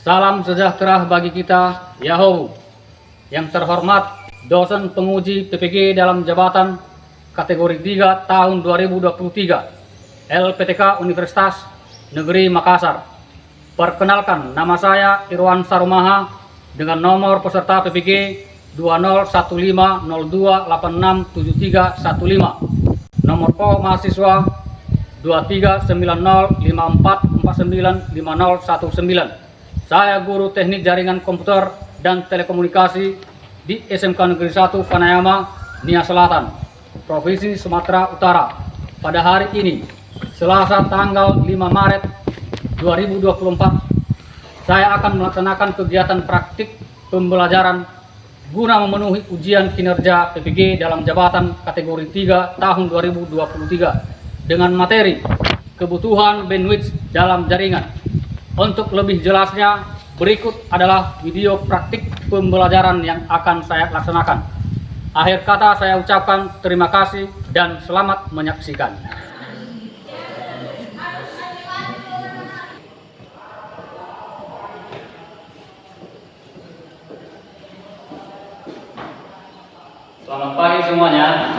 Salam sejahtera bagi kita, Yahoo. Yang terhormat, dosen penguji PPG dalam jabatan kategori 3 tahun 2023, LPTK Universitas Negeri Makassar. Perkenalkan, nama saya Irwan Sarumaha dengan nomor peserta PPG 201502867315. Nomor PO mahasiswa 239054495019. Saya guru teknik jaringan komputer dan telekomunikasi di SMK Negeri 1 Vanayama, Nia Selatan, Provinsi Sumatera Utara. Pada hari ini, Selasa tanggal 5 Maret 2024, saya akan melaksanakan kegiatan praktik pembelajaran guna memenuhi ujian kinerja PPG dalam jabatan kategori 3 tahun 2023 dengan materi kebutuhan bandwidth dalam jaringan. Untuk lebih jelasnya, berikut adalah video praktik pembelajaran yang akan saya laksanakan. Akhir kata saya ucapkan terima kasih dan selamat menyaksikan. Selamat pagi semuanya.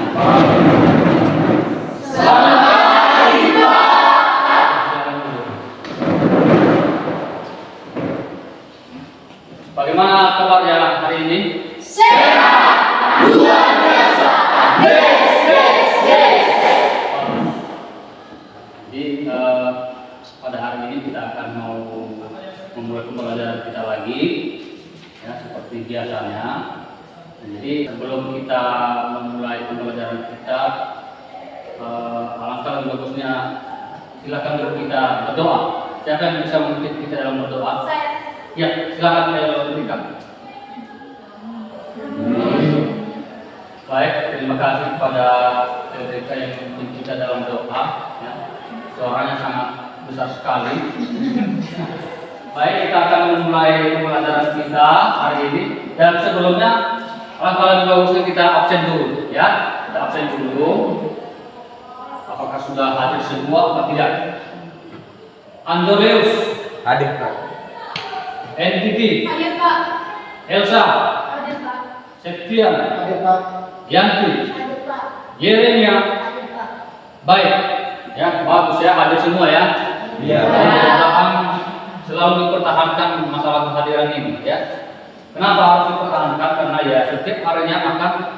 Selamat pagi, Pak. Bagaimana kabarnya hari ini? Sehat, luar biasa. Jadi pada hari ini kita akan mau memulai pembelajaran kita lagi, ya seperti biasanya. Jadi sebelum kita memulai pembelajaran kita, alangkah lebih bagusnya silakan dulu kita berdoa. Siapa yang bisa memimpin kita dalam berdoa? Saya. Ya, silakan berikan. Baik, terima kasih kepada mereka yang memimpin kita dalam doa. Ya. Suaranya sangat besar sekali. Baik, kita akan memulai pembelajaran kita hari ini. Dan sebelumnya, alangkah lebih bagusnya kita absen dulu, ya. Kita absen dulu. Apakah sudah hadir semua atau tidak? Andreus Hadir, Pak. NTT, Hadir, Pak. Elsa, Hadir, Pak. Septian, Hadir, Pak. Yanti, Hadir, Pak. Yeremia. Hadir, Pak. Baik, ya bagus ya, hadir semua ya. Iya. Mudah-mudahan selalu dipertahankan masalah kehadiran ini ya. Kenapa harus dipertahankan? Karena ya setiap harinya akan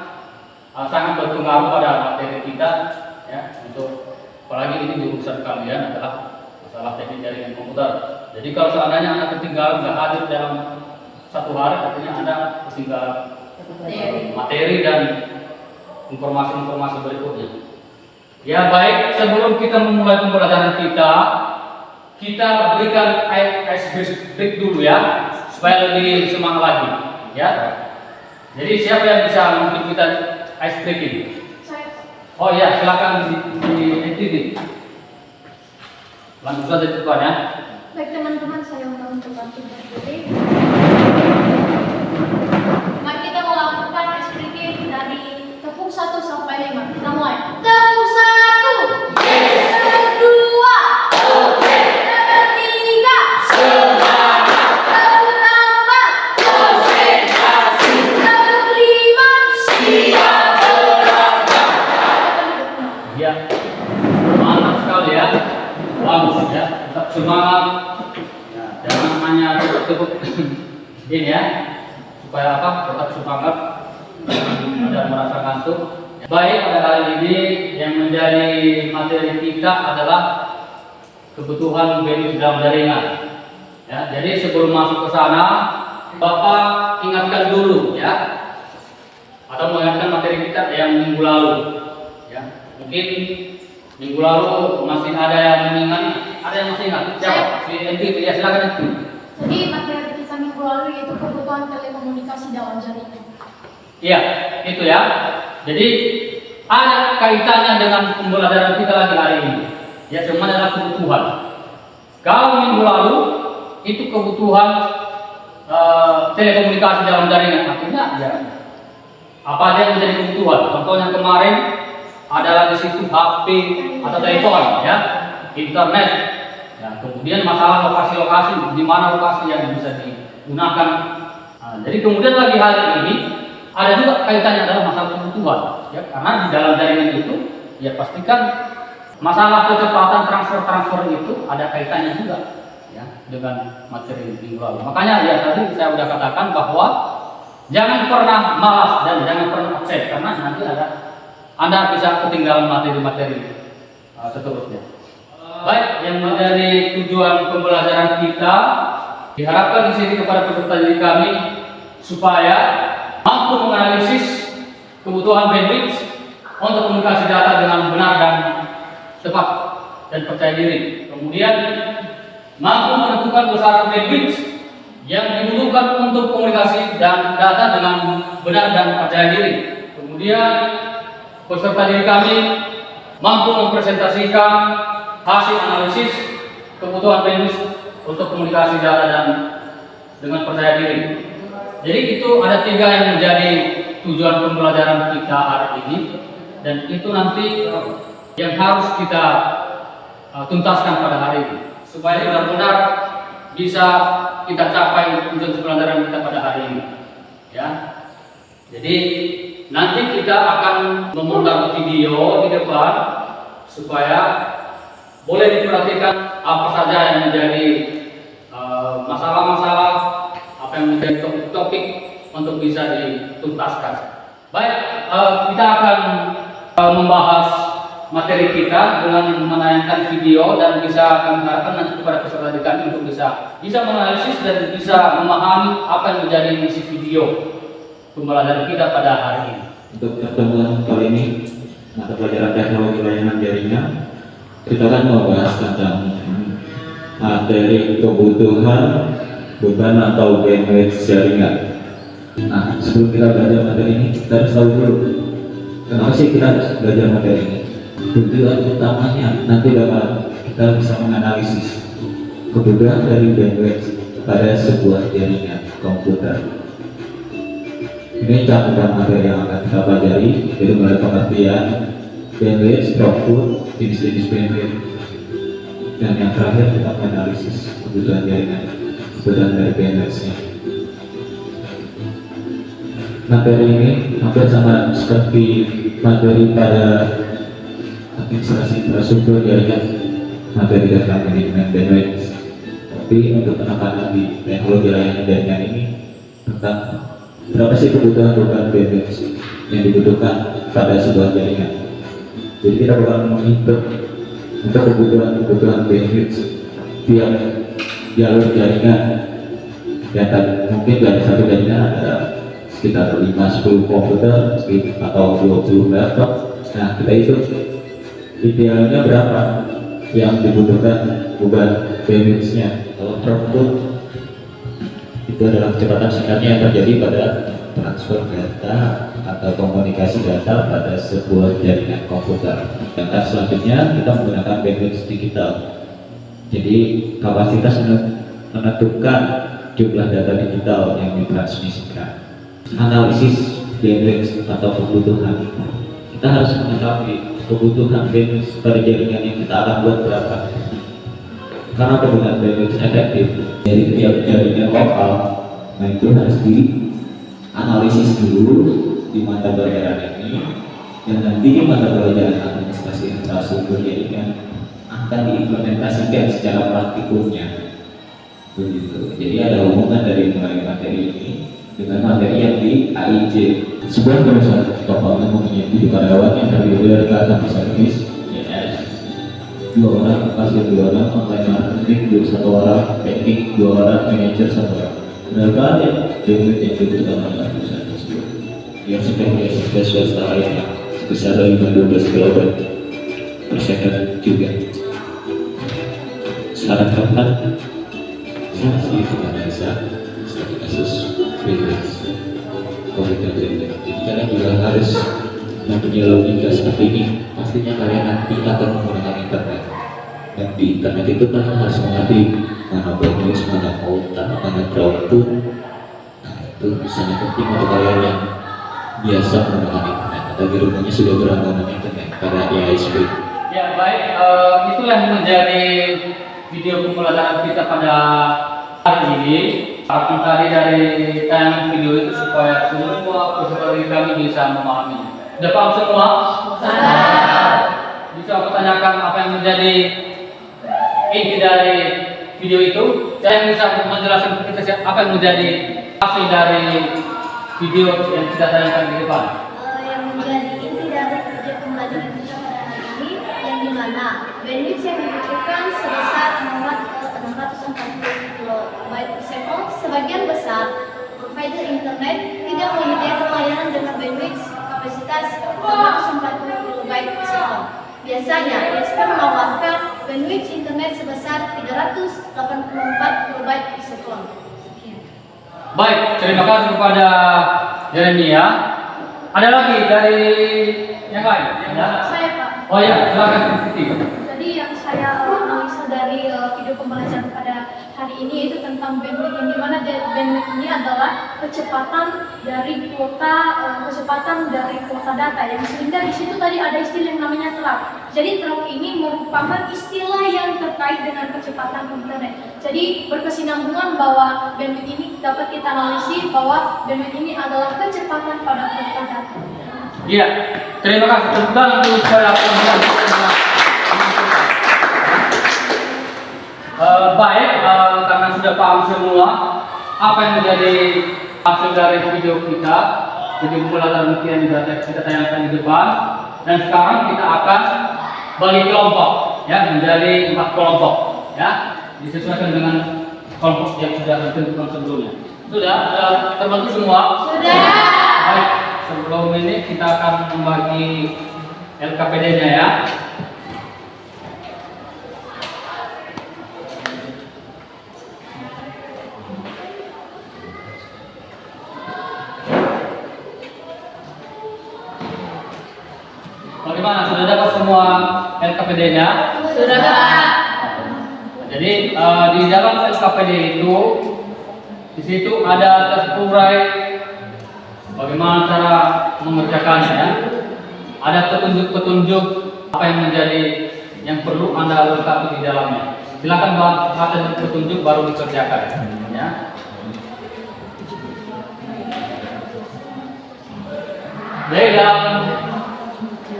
sangat berpengaruh pada materi kita ya. Untuk apalagi ini jurusan kalian adalah masalah teknik jaringan komputer. Jadi kalau seandainya Anda ketinggalan nggak hadir dalam satu hari, artinya Anda ketinggalan materi dan informasi-informasi berikutnya. Ya baik, sebelum kita memulai pembelajaran kita berikan ice break dulu ya, supaya lebih semangat lagi ya. Jadi siapa yang bisa memimpin kita ice breaking? Saya. Oh ya, silakan di NTT. Langsung saja depan ya. Baik teman-teman, saya undang untuk bantu berdiri. Mari kita melakukan ice breaking dari tepuk 1 sampai 5. Kita mulai. Tepuk 1. Tepuk 2. Tepuk 3. Semangat. Tepuk 4. Konsentrasi. Tepuk 5. Siap berangkat. Ya, mantap sekali ya. Bagus ya, tetap semangat. Ya, jangan hanya tepuk ini ya, supaya apa? Tetap semangat dan merasa ngantuk. Baik, pada kali ini yang menjadi materi kita adalah kebutuhan bandwidth dalam jaringan. Ya, jadi sebelum masuk ke sana, Bapak ingatkan dulu ya, atau mengingatkan materi kita yang minggu lalu. Ya, mungkin minggu lalu masih ada yang mengingat, ada yang masih ingat? Siapa? Si NTT ya, silakan itu. Jadi materi kita minggu lalu yaitu kebutuhan telekomunikasi dalam jaringan. Iya, itu ya. Jadi ada kaitannya dengan pembelajaran kita lagi hari ini. Ya, semua adalah kebutuhan. Kalau minggu lalu itu kebutuhan telekomunikasi dalam jaringan, artinya ya apa aja yang menjadi kebutuhan. Contohnya kemarin adalah di situ HP atau telepon, ya, internet, Ya, kemudian masalah lokasi-lokasi, di mana lokasi yang bisa digunakan. Nah, jadi kemudian lagi hal ini ada juga kaitannya adalah masalah kebutuhan, ya, karena di dalam jaringan itu, ya pastikan masalah kecepatan transfer itu ada kaitannya juga, ya, dengan materi minggu lalu. Makanya ya tadi saya sudah katakan bahwa jangan pernah malas dan jangan pernah absen, karena nanti Anda bisa ketinggalan materi-materi seterusnya. Baik, yang menjadi tujuan pembelajaran kita diharapkan di sini kepada peserta didik kami supaya mampu menganalisis kebutuhan bandwidth untuk komunikasi data dengan benar dan tepat dan percaya diri. Kemudian mampu menentukan besaran bandwidth yang dibutuhkan untuk komunikasi dan data dengan benar dan percaya diri. Kemudian peserta didik kami mampu mempresentasikan hasil analisis kebutuhan bandwidth untuk komunikasi data dan dengan percaya diri. Jadi itu ada 3 yang menjadi tujuan pembelajaran kita hari ini, dan itu nanti yang harus kita tuntaskan pada hari ini supaya benar-benar bisa kita capai tujuan pembelajaran kita pada hari ini. Ya, jadi nanti kita akan memutar video di depan supaya boleh diperhatikan apa saja yang menjadi masalah-masalah, apa yang menjadi topik-topik untuk bisa dituntaskan. Baik, kita akan membahas materi kita dengan menayangkan video, dan bisa kami harapkan nanti kepada peserta didik kami untuk bisa menganalisis dan bisa memahami apa yang menjadi isi video pembelajaran kita pada hari ini. Untuk pertemuan kali ini, mata pelajaran teknologi layanan jaringan, kita akan membahas tentang materi kebutuhan beban atau bandwidth jaringan. Nah, sebelum kita belajar materi ini, kita harus tahu dulu kenapa sih kita harus belajar materi ini. Tujuan utamanya nanti dapat kita bisa menganalisis kebutuhan dari bandwidth pada sebuah jaringan komputer. Ini cakupan materi yang akan kita pelajari, yaitu mulai pengertian bandwidth, throughput, jenis-jenis bandwidth, dan yang terakhir kita menganalisis kebutuhan jaringan, kebutuhan dari bandwidth-nya. Materi ini hampir sama seperti materi pada administrasi infrastruktur jaringan, materi tentang manajemen bandwidth. Tapi untuk penekanan di teknologi layanan jaringan ini tentang berapa sih kebutuhan bandwidth yang dibutuhkan pada sebuah jaringan. Jadi kita bakal menghitung untuk kebutuhan bandwidth tiap jalur jaringan. Ya, mungkin dari satu jaringan ada sekitar 5-10 komputer atau 20 laptop. Nah, kita hitung idealnya berapa yang dibutuhkan beban bandwidth-nya. Kalau throughput itu adalah kecepatan singkatnya yang terjadi pada transfer data atau komunikasi data pada sebuah jaringan komputer. Dan selanjutnya kita menggunakan bandwidth digital. Jadi kapasitas menentukan jumlah data digital yang ditransmisikan. Analisis bandwidth atau kebutuhan, kita harus mengetahui kebutuhan bandwidth pada jaringan yang kita akan buat berapa. Karena penggunaan bandwidth efektif dari tiap jaringan lokal, nah itu harus dianalisis dulu di mata pelajaran ini, dan nanti di mata pelajaran administrasi infrastruktur jaringan akan diimplementasikan secara praktikumnya. Begitu. Jadi ada hubungan dari materi ini dengan materi yang di AIJ. Sebuah perusahaan keuangan mempunyai 7 karyawan yang terdiri dari customer service, YS, 2 orang, kasir 2 orang, online marketing 1 orang, banking 2 orang, manajer 1 orang. Benarkah ya? Bandwidth yang dibutuhkan oleh perusahaan tersebut yang sudah punya swasta lainnya sebesar 5-12 kB per second juga. Saran kapan? Sanksi analisa studi kasus bandwidth komputer bandwidth. Jadi kalian juga harus mempunyai logika seperti ini. Pastinya kalian nanti akan menggunakan internet, dan di internet itu kalian harus mengerti mana bandwidth, mana kuota, mana throughput. Nah, itu sangat penting untuk kalian yang biasa menggunakan internet atau di rumahnya sudah berlangganan internet pada ISP. Ya, baik, itulah yang menjadi video pembelajaran kita pada hari ini. Harapan tadi dari tayangan video itu supaya semua peserta didik kami bisa memahami. Sudah paham semua? Bisa aku tanyakan apa yang menjadi inti dari video itu? Saya bisa menjelaskan ke kita apa yang menjadi hasil dari video yang kita tayangkan di depan. Yang menjadi inti dari video pembelajaran kita pada hari ini, yang dimana bandwidth yang dibutuhkan sebesar 640 KB/s. Sebagian besar provider internet tidak menyediakan layanan dengan bandwidth kapasitas 640 KB/s. Biasanya, ISP menawarkan bandwidth internet sebesar 384 KB/s. Sekian. Baik, terima kasih kepada Jeremia. Ada lagi dari yang lain? Saya Pak. Oh ya, silakan. Jadi yang saya analisa dari video pembelajaran pada hari ini itu tentang bandwidth, yang dimana bandwidth ini adalah kecepatan dari kuota data, yang sehingga di situ tadi ada istilah yang namanya TRAP. Jadi TRAP ini merupakan istilah yang terkait dengan kecepatan internet. Jadi berkesinambungan bahwa bandwidth ini dapat kita analisis bahwa bandwidth ini adalah kecepatan pada kuota data. Iya, terima kasih. Tentang untuk saya baik, karena sudah paham semua apa yang menjadi hasil dari video kita, video pembelajaran yang kita tayangkan di depan, dan sekarang kita akan bagi kelompok, ya, menjadi 4 kelompok, ya, disesuaikan dengan kelompok yang sudah ditentukan sebelumnya. Sudah terbentuk semua? Sudah. Baik, sebelum ini kita akan membagi LKPD-nya, ya. Bagaimana? Sudah dapat semua LKPD-nya? Sudah, Pak. Jadi di dalam LKPD itu, di situ ada terurai bagaimana cara mengerjakannya, ya. Ada petunjuk-petunjuk apa yang menjadi yang perlu Anda lengkapi di dalamnya. Silakan baca petunjuk baru dikerjakan, ya. Jadi dalam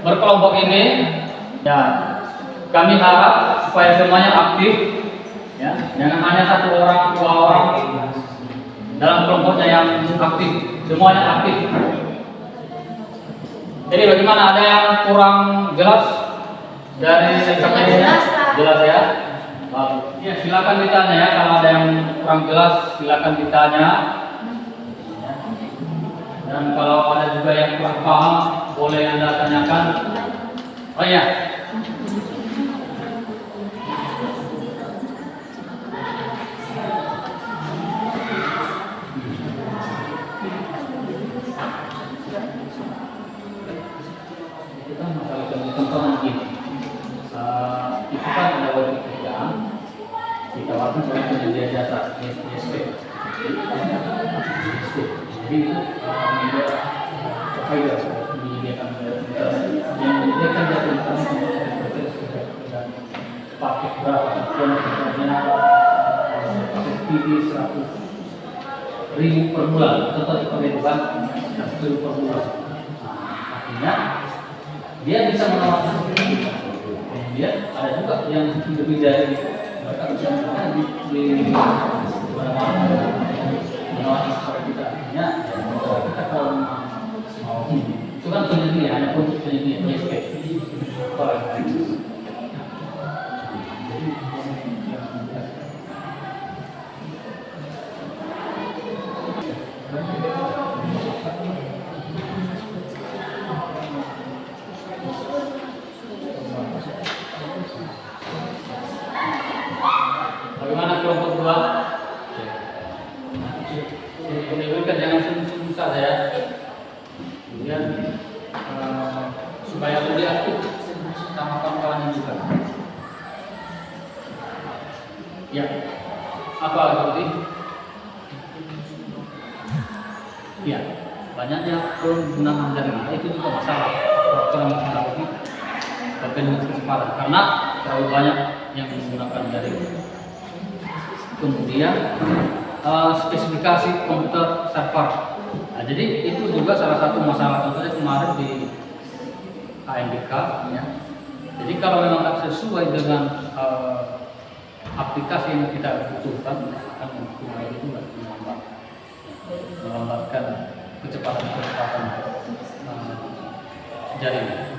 berkelompok ini, ya, kami harap supaya semuanya aktif, ya, jangan hanya 1 orang, 2 orang dalam kelompoknya yang aktif, semuanya aktif. Jadi bagaimana, ada yang kurang jelas dari LKPD-nya? Jelas, ya. Ya, silakan ditanya, ya, kalau ada yang kurang jelas silakan ditanya. Dan kalau ada juga yang kurang paham, boleh Anda tanyakan. Oh ya. Kita masalah contohnya gini. Itu kan ada wajib kerjaan ditawarkan oleh penyedia jasa ISP. Jadi itu provider menyediakan yang menyediakan jasa internet dan paket berapa sekian misalnya paket TV 100.000 per bulan, tetap dipakai bukan 100.000 per bulan. Artinya dia bisa menawarkan. Kemudian ada juga yang lebih dari mereka bisa di mana-mana menawarkan kepada kita. Artinya kita kalau mau itu kan penyedia, hanya untuk penyedia ISP. Bagaimana kelompok 2? Kan jangan susah ya. Kemudian supaya lebih aktif sama kawan-kawannya juga. Ya, apa seperti? Ya, banyaknya penggunaan jaringan itu juga masalah. Orang mengetahui kecepatan karena terlalu banyak yang menggunakan jaring. Kemudian spesifikasi komputer server. Nah, jadi itu juga salah satu masalah contohnya kemarin di ANBK ya. Jadi kalau memang tidak sesuai dengan aplikasi yang kita butuhkan akan mempengaruhi juga melambatkan kecepatan jaringan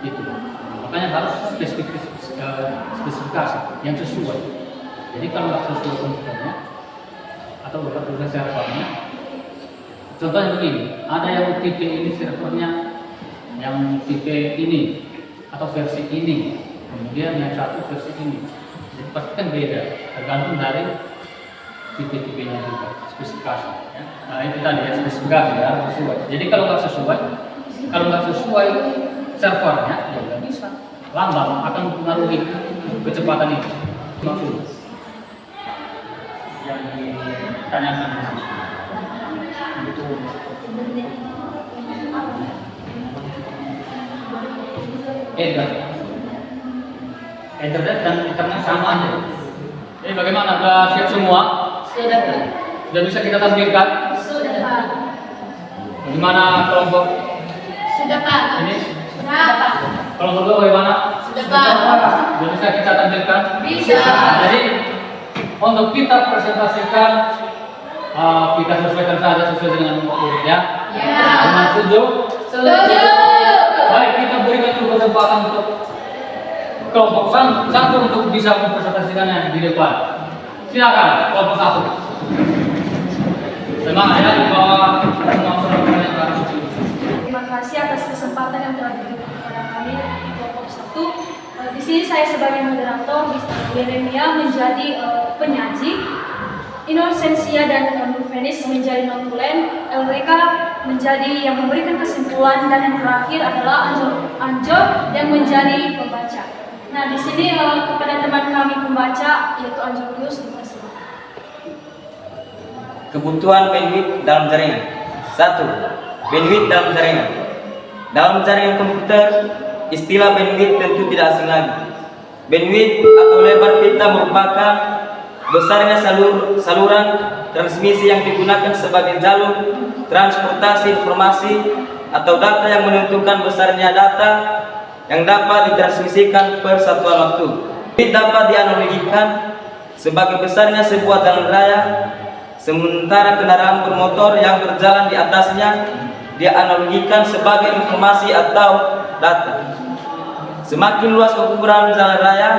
itu. Makanya harus spesifikasi yang sesuai. Jadi kalau nggak sesuai komputernya atau beberapa servernya, contohnya begini, ada yang tipe ini servernya, yang tipe ini atau versi ini, kemudian yang satu versi ini. Jadi pasti kan beda, tergantung dari tipe-tipenya juga, spesifikasi. Ya. Nah itu tadi ya, spesifikasi ya, harus sesuai. Jadi kalau nggak sesuai servernya, ya nggak bisa. Lambat akan mempengaruhi kecepatan itu. Maksud yang ditanyakan itu internet dan internet sama aja. Jadi bagaimana? Sudah siap semua? Sudah, Pak. Sudah bisa kita tampilkan? Sudah, Pak. Bagaimana kelompok Sudah, Pak. ini? Sudah, Pak. Kelompok kedua bagaimana? Sudah, Pak. Sudah bisa kita tampilkan? Bisa. Jadi untuk kita presentasikan kita sesuaikan saja sesuai dengan nomor urutnya. Ya. Dengan setuju? Setuju. Baik, kita berikan dulu kesempatan untuk kelompok satu untuk bisa mempresentasikannya di depan. Silakan kelompok satu. Semangat ya, di bawah semua saudara yang baru. Terima kasih atas kesempatan yang telah diberikan kepada kami di kelompok 1. Di sini saya sebagai moderator, Yeremia menjadi penyaji, Inosensia dan Nurvenis menjadi notulen, Elrika menjadi yang memberikan kesimpulan, dan yang terakhir adalah Anjo yang menjadi pembaca. Nah, di sini kepada teman kami pembaca yaitu Anjolius dipersilakan. Kebutuhan bandwidth dalam jaringan. 1. Bandwidth dalam jaringan. Dalam jaringan komputer, istilah bandwidth tentu tidak asing lagi. Bandwidth atau lebar pita merupakan besarnya saluran transmisi yang digunakan sebagai jalur transportasi informasi atau data yang menentukan besarnya data yang dapat ditransmisikan per satuan waktu. Bandwidth dapat dianalogikan sebagai besarnya sebuah jalan raya, sementara kendaraan bermotor yang berjalan di atasnya dianalogikan sebagai informasi atau data. Semakin luas ukuran jalan raya,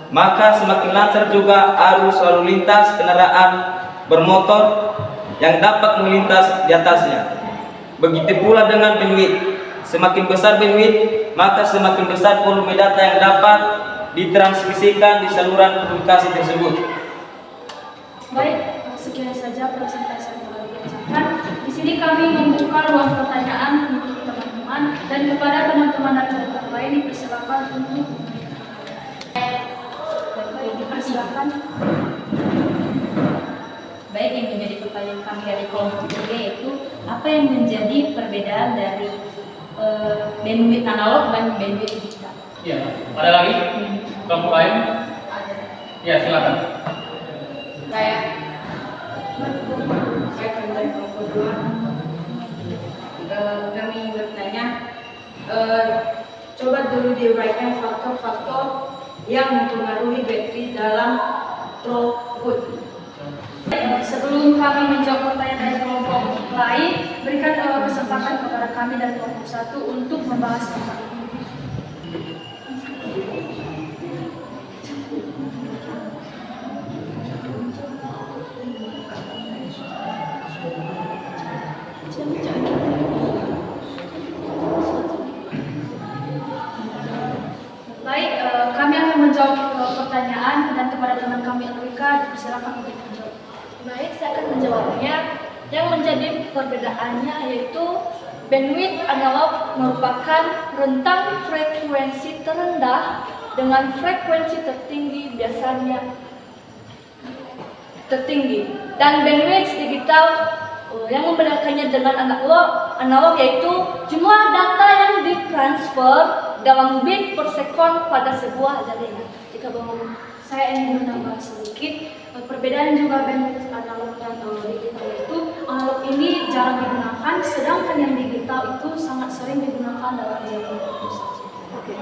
maka semakin lancar juga arus lalu lintas kendaraan bermotor yang dapat melintas di atasnya. Begitu pula dengan bandwidth. Semakin besar bandwidth, maka semakin besar volume data yang dapat ditransmisikan di saluran komunikasi tersebut. Baik, sekian saja presentasi yang telah dibacakan. Di sini kami membuka ruang pertanyaan untuk teman-teman, dan kepada teman-teman narasumber lain dipersilakan untuk dipersilakan. Baik, yang menjadi pertanyaan kami dari kelompok 3 yaitu apa yang menjadi perbedaan dari bandwidth analog dan bandwidth digital? Iya, ada lagi kelompok lain? Ya, silakan. Saya dari kelompok 2. Kami bertanya, coba dulu diuraikan faktor-faktor yang mempengaruhi baterai dalam throughput. Sebelum kami menjawab pertanyaan dari kelompok lain, berikan kesempatan kepada kami dari kelompok 1 untuk membahas tentang ini. Baik, kami akan menjawab pertanyaan, dan kepada teman kami Elrika dipersilakan untuk menjawab. Baik, saya akan menjawabnya. Yang menjadi perbedaannya yaitu bandwidth analog merupakan rentang frekuensi terendah dengan frekuensi tertinggi biasanya tertinggi, dan bandwidth digital yang membedakannya dengan analog yaitu jumlah data yang ditransfer dalam bit per sekon pada sebuah jaringan. Jika saya ingin menambah sedikit, perbedaan juga bandwidth analog dan digital itu, analog ini jarang digunakan, sedangkan yang digital itu sangat sering digunakan dalam jaringan itu saja. Oke.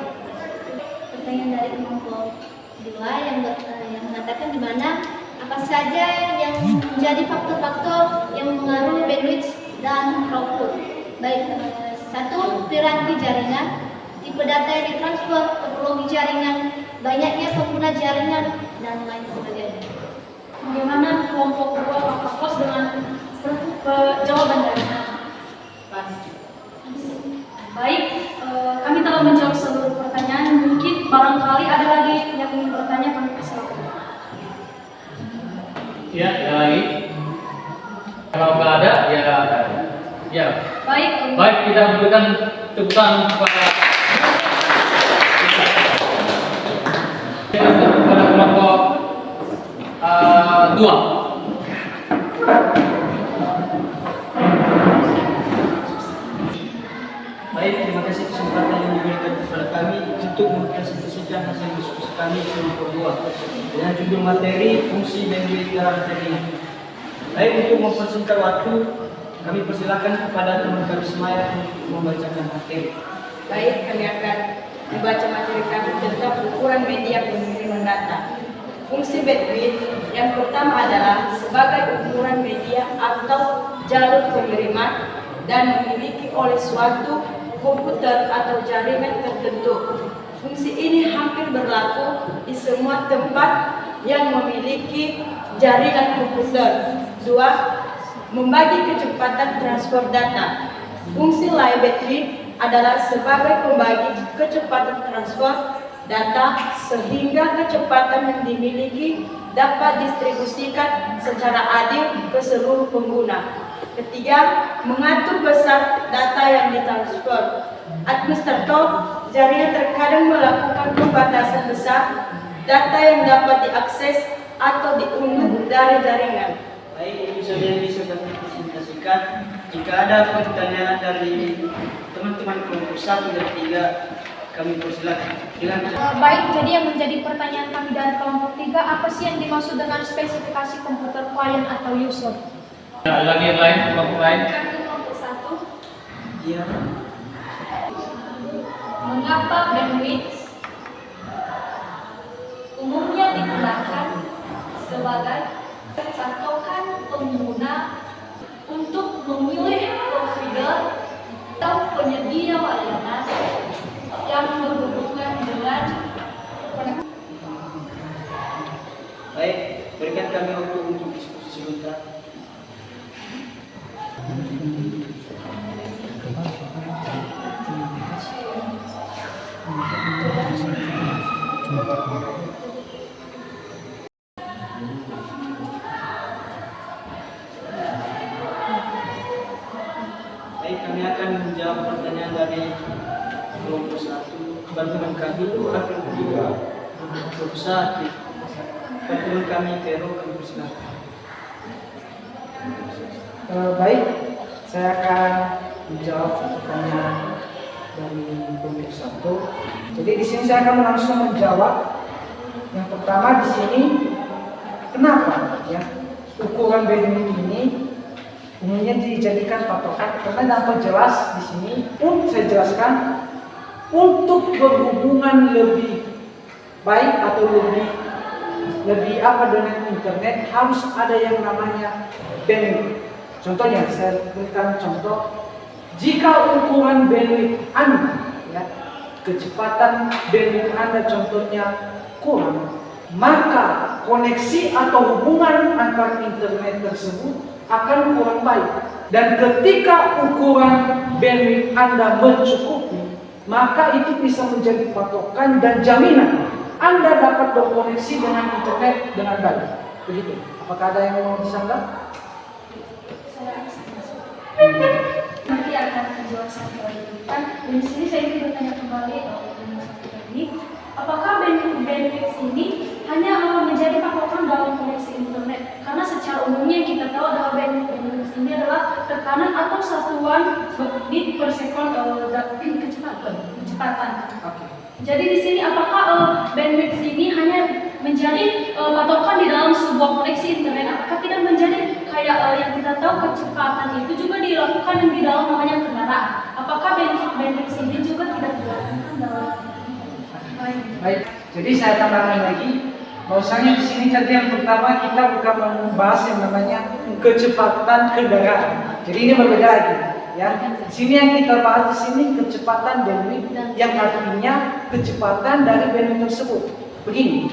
Pertanyaan dari kelompok 2 yang mengatakan di mana apa saja yang menjadi faktor-faktor yang mengaruhi bandwidth dan throughput. Baik, 1. Piranti jaringan, tipe data yang ditransfer, topologi jaringan, banyaknya pengguna jaringan, dan lain sebagainya. Bagaimana kelompok 2 apakah puas dengan jawaban dari Pas. Baik, kami telah menjawab seluruh pertanyaan. Mungkin barangkali ada lagi yang ingin bertanya, kami persilakan. Ya, ada lagi. Kalau nggak ada, ya. Baik, kita berikan tepukan kepada kelompok 2. Baik, terima kasih kesempatan yang diberikan kepada kami untuk mempresentasikan hasil diskusi kami kelompok 2 dengan judul materi fungsi bandwidth dalam jaringan. Baik, untuk mempersingkat waktu, kami persilakan kepada teman kami Semaya untuk membacakan materi. Baik, kami akan membaca materi kami tentang ukuran media pengiriman data. Fungsi bandwidth yang pertama adalah sebagai ukuran media atau jalur pengiriman dan memiliki oleh suatu komputer atau jaringan tertentu. Fungsi ini hampir berlaku di semua tempat yang memiliki jaringan komputer. 2. Membagi kecepatan transfer data. Fungsi line bandwidth adalah sebagai pembagi kecepatan transfer data sehingga kecepatan yang dimiliki dapat didistribusikan secara adil ke seluruh pengguna. 3. Mengatur besar data yang ditransfer. Administrator jaringan terkadang melakukan pembatasan besar data yang dapat diakses atau diunduh dari jaringan. Baik, itu saja yang bisa kami presentasikan. Jika ada pertanyaan dari teman-teman kelompok 1 dan 3, kami persilakan. Baik, jadi yang menjadi pertanyaan kami dari kelompok 3, apa sih yang dimaksud dengan spesifikasi komputer client atau user? Ada lagi yang lain, kelompok lain? Kelompok 1. Iya. Mengapa bandwidth umumnya digunakan sebagai patokan pengguna untuk memilih provider atau penyedia layanan yang berhubungan dengan Baik, berikan kami waktu untuk diskusi sebentar. Baik, kami akan menjawab pertanyaan dari kelompok 1. Teman kami akan kedua kelompok 1. Teman kami Vero, kami persilakan. Baik, saya akan menjawab pertanyaan dari kelompok 1. Jadi di sini saya akan langsung menjawab. Yang pertama di sini, kenapa ya ukuran bandwidth ini umumnya dijadikan patokan? Karena dapat jelas di sini, saya jelaskan untuk berhubungan lebih baik atau lebih apa dengan internet harus ada yang namanya bandwidth. Contohnya saya berikan contoh, jika ukuran bandwidth Anda ya, kecepatan bandwidth Anda contohnya kurang, maka koneksi atau hubungan antar internet tersebut akan kurang baik. Dan ketika ukuran bandwidth Anda mencukupi, maka itu bisa menjadi patokan dan jaminan Anda dapat berkoneksi dengan internet dengan baik. Begitu. Apakah ada yang mau disanggah? Nanti akan menjawab satu lagi. Di sini saya ingin bertanya kembali dengan satu lagi, apakah bandwidth ini hanya menjadi patokan dalam koneksi internet? Karena secara umumnya kita tahu bahwa bandwidth ini adalah tekanan atau satuan bit per sekon kecepatan. Oke. Jadi di sini apakah bandwidth ini hanya menjadi patokan di dalam sebuah koneksi internet? Apakah tidak menjadi kayak yang kita tahu kecepatan itu juga dilakukan yang di dalam namanya kendaraan? Apakah bandwidth ini juga tidak dilakukan dalam? Baik, jadi saya tambahkan lagi bahwasanya di sini tadi yang pertama kita bukan membahas yang namanya kecepatan kendaraan. Jadi ini berbeda lagi, ya. Di sini yang kita bahas di sini kecepatan bandwidth yang artinya kecepatan dari bandwidth tersebut. Begini,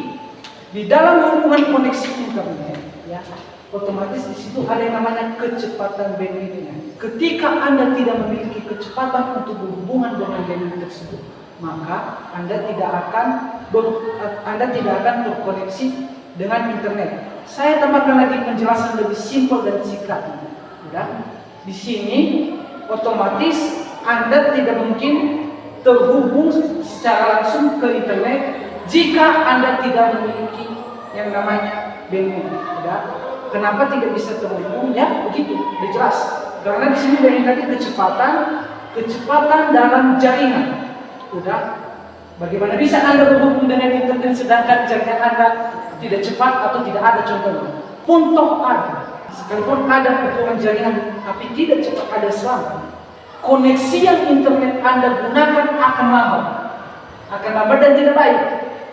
di dalam hubungan koneksi internet, ya, otomatis di situ ada yang namanya kecepatan bandwidthnya. Ketika Anda tidak memiliki kecepatan untuk berhubungan dengan bandwidth tersebut, maka Anda tidak akan terkoneksi dengan internet. Saya tambahkan lagi penjelasan lebih simpel dan singkat. Udah. Di sini otomatis Anda tidak mungkin terhubung secara langsung ke internet jika Anda tidak memiliki yang namanya bandwidth. Udah. Kenapa tidak bisa terhubung? Ya, begitu. Udah jelas. Karena di sini dari tadi kecepatan dalam jaringan. Udah, bagaimana bisa Anda berhubung dengan internet sedangkan jaringan Anda tidak cepat atau tidak ada contohnya? Pun toh ada, sekalipun ada pertemuan jaringan tapi tidak cepat ada selama. Koneksi yang internet Anda gunakan akan lambat dan tidak baik.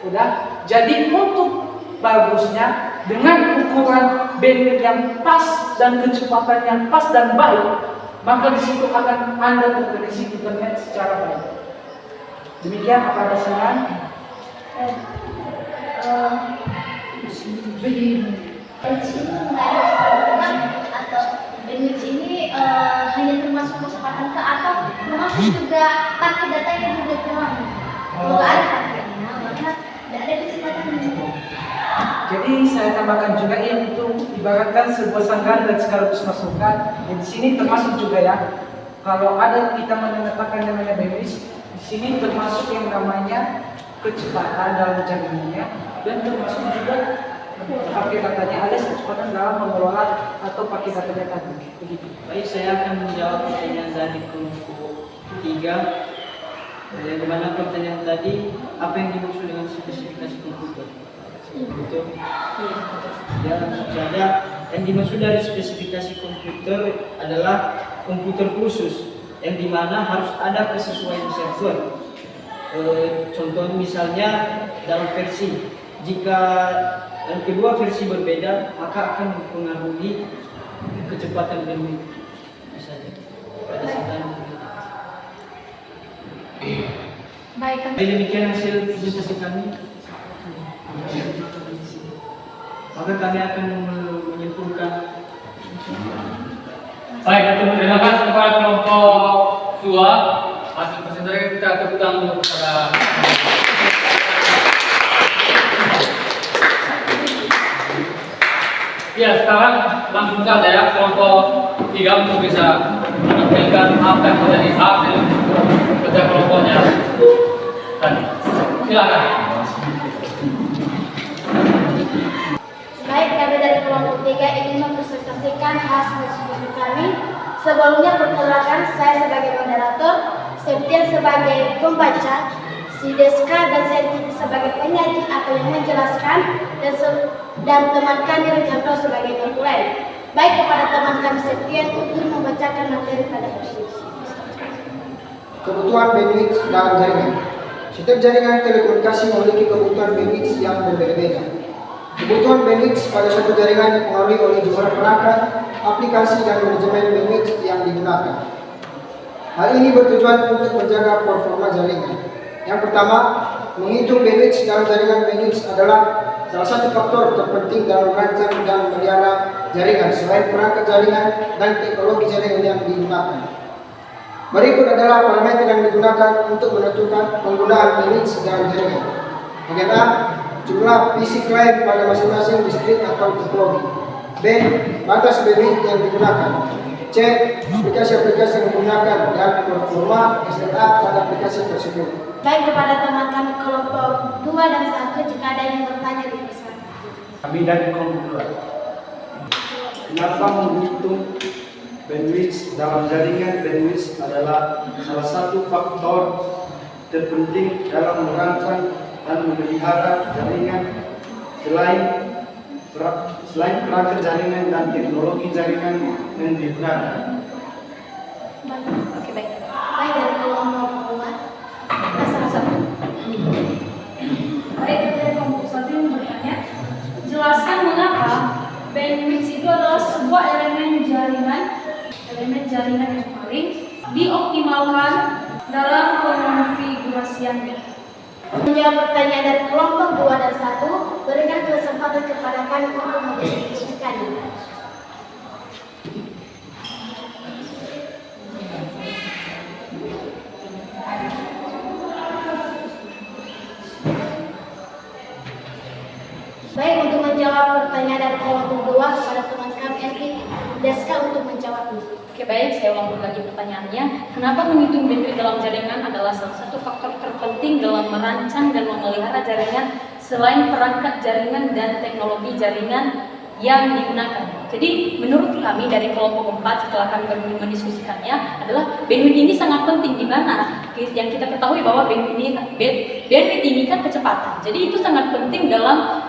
Udah, jadi untuk bagusnya dengan ukuran bandwidth yang pas dan kecepatan yang pas dan baik, maka di situ akan Anda terkoneksi internet secara baik. Demikian, apa ada saran? Atau bandwidth ini hanya termasuk kecepatan atau termasuk juga paket data yang juga kurang. Kalau ada paketnya, maka tidak ada kecepatan. Jadi saya tambahkan juga yang itu ibaratkan sebuah sanggahan dan sekaligus masukan. Dan di sini termasuk juga ya, kalau ada kita menetapkan namanya bandwidth, di sini termasuk yang namanya kecepatan dalam jaringannya dan termasuk juga pakai datanya alias kecepatan dalam mengelola atau pakai datanya tadi. Begitu. Baik, saya akan menjawab pertanyaan dari kelompok 3. Yang mana pertanyaan tadi, apa yang dimaksud dengan spesifikasi komputer? Betul. Ya, langsung saja. Yang dimaksud dari spesifikasi komputer adalah komputer khusus yang dimana harus ada kesesuaian server. Contoh misalnya dalam versi, jika yang kedua versi berbeda maka akan mempengaruhi kecepatan bandwidth. Misalnya pada saat Baik, demikian hasil presentasi kami. Maka kami akan menyimpulkan. Baik, terima kasih kepada kelompok 2. Hasil presentasi kita tepuk tangan dulu kepada. Ya, sekarang langsung saja ya kelompok 3 untuk bisa menampilkan apa yang menjadi hasil kerja kelompoknya tadi. Silakan. Baik, kami dari kelompok 3 ingin mempresentasikan hasil diskusi kami. Sebelumnya perkenalkan, saya sebagai moderator, Septian sebagai pembaca, si Deska dan Senti sebagai penyaji atau yang menjelaskan, dan teman kami Rijanto sebagai pemulai. Baik, kepada teman kami Septian untuk membacakan materi pada diskusi. Kebutuhan bandwidth dalam jaringan. Setiap jaringan telekomunikasi memiliki kebutuhan bandwidth yang berbeda-beda. Kebutuhan bandwidth pada suatu jaringan dipengaruhi oleh jumlah perangkat, aplikasi, dan manajemen bandwidth yang digunakan. Hal ini bertujuan untuk menjaga performa jaringan. Yang pertama, menghitung bandwidth dalam jaringan. Bandwidth adalah salah satu faktor terpenting dalam merancang dan melihara jaringan selain perangkat jaringan dan teknologi jaringan yang digunakan. Berikut adalah parameter yang digunakan untuk menentukan penggunaan bandwidth dalam jaringan. Bagian A, jumlah PC client pada masing-masing distrik atau teknologi. B, batas bandwidth yang digunakan. C, aplikasi-aplikasi yang digunakan dan performa SLA pada aplikasi tersebut. Baik, kepada teman kami kelompok 2 dan 1, jika ada yang bertanya dipersilakan. Kami dari kelompok 2. Kenapa menghitung bandwidth dalam jaringan. Bandwidth adalah salah satu faktor terpenting dalam merancang dan memelihara jaringan selain perangkat jaringan dan teknologi jaringan yang digunakan. Oke, baik. Baik, dari kelompok kedua. Salah satu. Baik, dari kelompok satu yang bertanya, jelaskan mengapa bandwidth itu adalah sebuah elemen jaringan yang paling dioptimalkan dalam konfigurasiannya. Menjawab pertanyaan dari kelompok 2 dan 1, berikan kesempatan kepada kami untuk mendiskusikan. Baik, untuk menjawab pertanyaan dari kelompok 2 kepada teman kami Enti Deska untuk menjawabnya. Oke, baik, saya ulang lagi pertanyaannya. Kenapa menghitung bandwidth dalam jaringan adalah salah satu faktor terpenting dalam merancang dan memelihara jaringan selain perangkat jaringan dan teknologi jaringan yang digunakan. Jadi, menurut kami dari kelompok 4 setelah kami mendiskusikannya adalah bandwidth ini sangat penting, di mana yang kita ketahui bahwa bandwidth ini kan kecepatan. Jadi, itu sangat penting dalam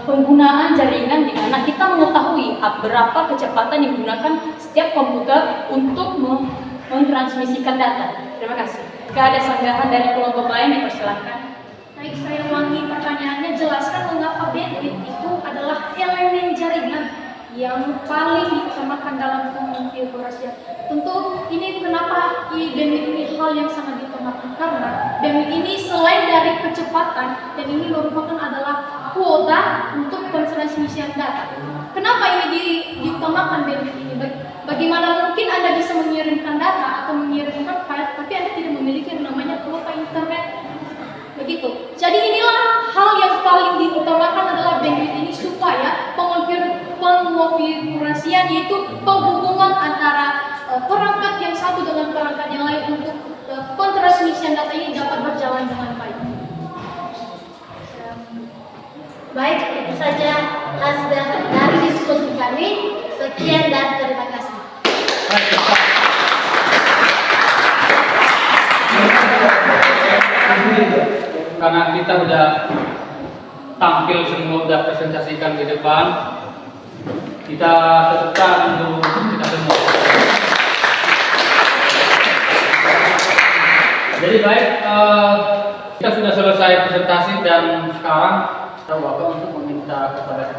penggunaan jaringan, di mana kita mengetahui berapa kecepatan yang digunakan setiap komputer untuk mentransmisikan data. Terima kasih. Jika ada sanggahan dari kelompok lain, dipersilakan. Baik, saya ulangi pertanyaannya, jelaskan mengapa bandwidth itu adalah elemen jaringan yang paling diutamakan dalam konfigurasi. Tentu ini kenapa bandwidth ini hal yang sangat diutamakan, karena bandwidth ini selain dari kecepatan dan ini merupakan adalah kuota untuk pentransmisian data. Kenapa ini diutamakan bandwidth ini? Bagaimana mungkin Anda bisa mengirimkan data atau mengirimkan file tapi Anda tidak memiliki yang namanya kuota internet? Begitu. Jadi inilah hal yang paling diutamakan adalah bandwidth ini supaya pengkonfigurasian, yaitu penghubungan antara perangkat yang satu dengan perangkat yang lain untuk pentransmisian data ini dapat berjalan dengan baik. Baik, itu saja hasil dari diskusi kami. Sekian dan terima kasih. Karena kita sudah tampil semua, sudah presentasikan di depan, kita tetapkan dulu kita semua. Jadi baik, kita sudah selesai presentasi dan sekarang kita waktu untuk meminta kepada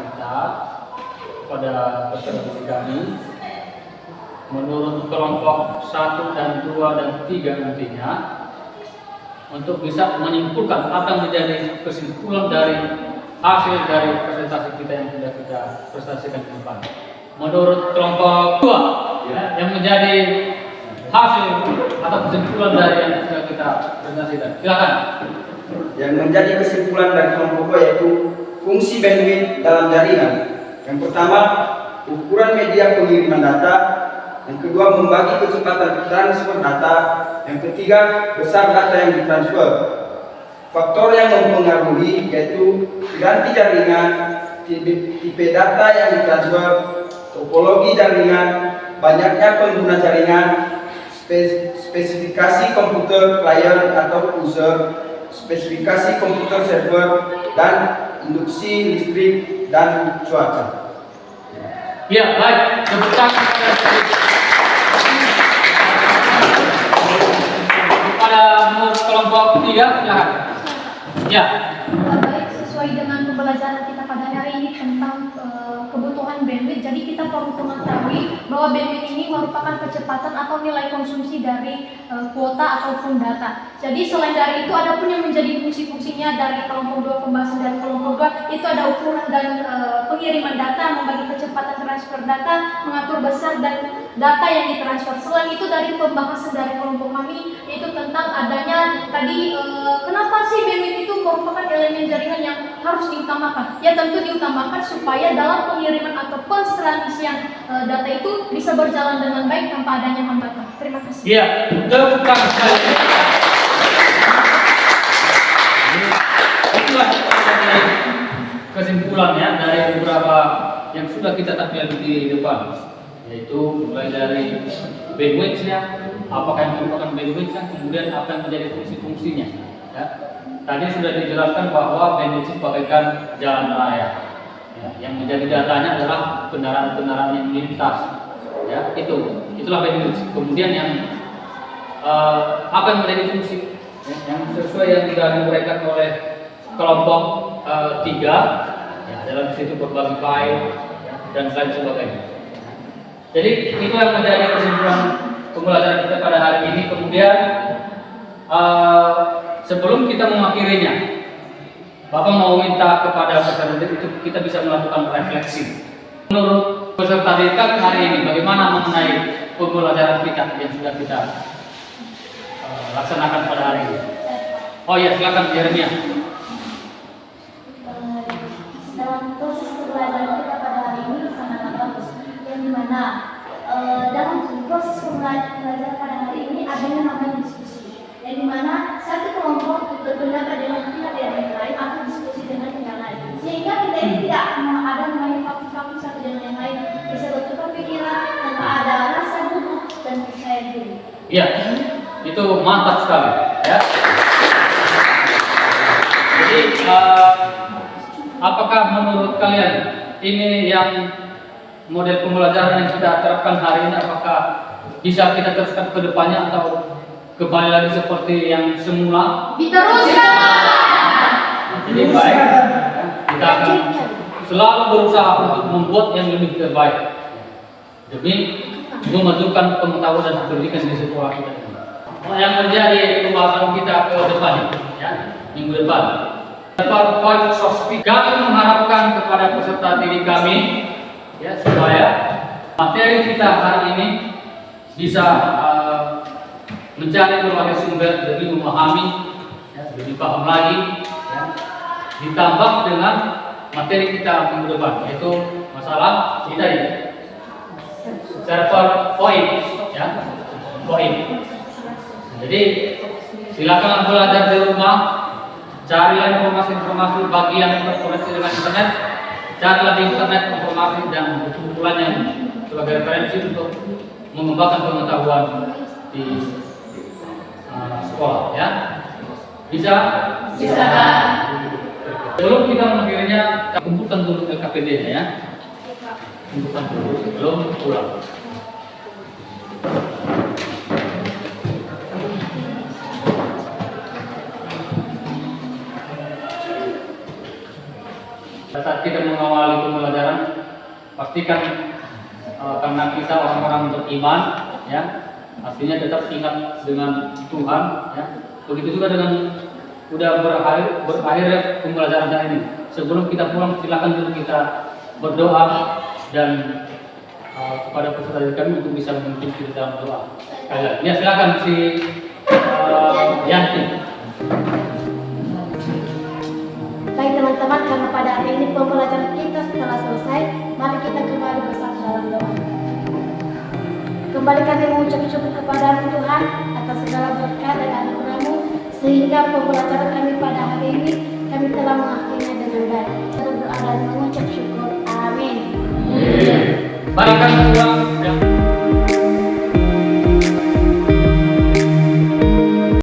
peserta kami, menurut kelompok 1 dan 2 dan 3 nantinya, untuk bisa menyimpulkan apa menjadi kesimpulan dari hasil dari presentasi kita yang sudah kita presentasikan di depan. Menurut kelompok 2 yang menjadi hasil atau kesimpulan dari yang sudah kita presentasikan, silakan. Yang menjadi kesimpulan dari kelompok 2 yaitu fungsi bandwidth dalam jaringan. Yang pertama, ukuran media pengiriman data. Yang kedua, membagi kecepatan transfer data. Yang ketiga, besar data yang ditransfer. Faktor yang mempengaruhi yaitu ganti jaringan, tipe data yang ditransfer, topologi jaringan, banyaknya pengguna jaringan, spesifikasi komputer client atau user, spesifikasi komputer server, dan induksi listrik dan cuaca. Ya, baik. Kepada kelompok 3, silakan. Ya. Baik, sesuai dengan pembelajaran kita pada hari ini tentang kebutuhan bandwidth, jadi kita perlu mengetahui bahwa bandwidth ini merupakan kecepatan atau nilai konsumsi dari kuota ataupun data. Jadi selain dari itu ada pun yang menjadi fungsi-fungsinya dari kelompok 2, pembahasan dari kelompok 2 itu ada ukuran dan pengiriman data, membagi kecepatan transfer data, mengatur besar dan data yang ditransfer. Selain itu dari pembahasan dari kelompok kami yaitu tentang adanya tadi kenapa sih bandwidth itu merupakan elemen jaringan yang harus diutamakan. Ya tentu diutamakan supaya dalam pengiriman atau pentransmisian data itu bisa berjalan dengan baik tanpa adanya hambatan. Terima kasih. Iya, tepuk sekali. Itulah kesimpulannya dari beberapa yang sudah kita tampilkan di depan. yaitu mulai dari bandwidth-nya, apakah yang merupakan bandwidth-nya, kemudian apa yang menjadi fungsi-fungsinya. Ya. Tadi sudah dijelaskan bahwa bandwidth itu bagaikan jalan raya. Ya, yang menjadi datanya adalah kendaraan-kendaraan yang melintas. Ya, itulah bandwidth. Kemudian yang apa yang menjadi fungsi, ya, yang sesuai yang sudah diberikan oleh kelompok 3, ya, dalam situ berbagi file dan lain sebagainya. Jadi itu yang menjadi kesimpulan pembelajaran kita pada hari ini. Kemudian sebelum kita mengakhirinya, Bapak mau minta kepada peserta didik itu kita bisa melakukan refleksi. Menurut peserta didik hari ini, bagaimana mengenai pembelajaran kita yang sudah kita laksanakan pada hari ini? Oh ya, silakan Jeremia. Dalam proses pembelajaran kita pada hari ini sangat bagus, yang dimana dalam proses pembelajaran pada hari ini adanya namanya diskusi, yang dimana satu kelompok berpendapat dengan pihak yang lain atau diskusi dengan yang lain, sehingga kita ini tidak ada namanya faktor satu dengan yang lain, bisa bertukar pikiran tanpa ada rasa gugup dan percaya diri. Iya, itu mantap sekali. Ya. Jadi apakah menurut kalian ini yang model pembelajaran yang kita terapkan hari ini, apakah bisa kita teruskan ke depannya atau kembali lagi seperti yang semula? Diteruskan. Jadi baik, kita akan selalu berusaha untuk membuat yang lebih terbaik demi memajukan pengetahuan dan pendidikan di sekolah kita ini. Yang menjadi pembahasan kita ke depannya, ya, minggu depan. Kami mengharapkan kepada peserta didik kami, ya, supaya materi kita hari ini bisa mencari berbagai sumber, lebih memahami, ya, lebih paham lagi, ya, ditambah dengan materi kita minggu depan, yaitu masalah kita ini server point, ya, point. Jadi silakan belajar di rumah, carilah informasi-informasi bagi yang terkoneksi dengan internet, carilah di internet informasi dan buku-bukuan yang sebagai referensi untuk mengembangkan pengetahuan di sekolah, ya. Bisa? Bisa. Sebelum kita mengakhirinya, kita kumpulkan dulu LKPD-nya, ya. Kumpulkan dulu sebelum pulang. Saat kita mengawali pembelajaran, pastikan karena kita orang-orang beriman, ya, artinya tetap ingat dengan Tuhan, ya. Begitu juga dengan udah berakhir pembelajaran hari ini. Sebelum kita pulang, silakan dulu kita berdoa dan kepada peserta didik kami untuk bisa memimpin kita dalam doa. Sekalian, ya, silakan si Yanti. Baik teman-teman, karena pada hari ini pembelajaran kita telah selesai, mari kita kembali bersama dalam doa. Kembali kami mengucap syukur kepada Tuhan atas segala berkat dan anugerah-Mu, sehingga pembelajaran kami pada hari ini kami telah mengakhirinya dengan baik. Kita berdoa dan mengucap syukur. Amin. Baikkan pulang